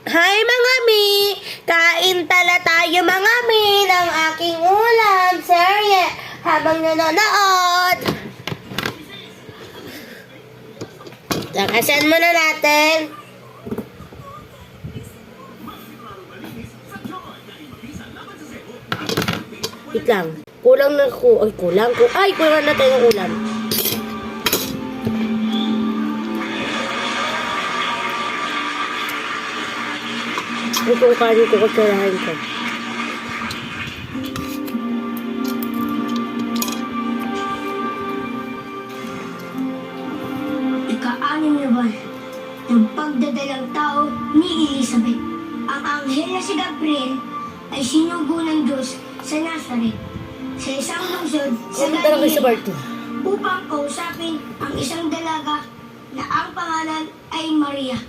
Hi mga mi! Kain tala tayo mga mi ng aking ulam, serye, habang nanonood. Takasan muna natin. Wait lang. Kulang na ko. Ay, kulang ko. Ay, kulang na tayo ng ulam. Ito ang kanin ko, kasarahan ko. Ika-anim na buwan ng pagdadalang tao ni Elizabeth. Ang anghel na si Gabriel ay sinugo ng Diyos sa Nazareth, sa isang lungsod sa Ano talaga sa Galilea, Barto? upang kausapin ang isang dalaga na ang pangalan ay Maria.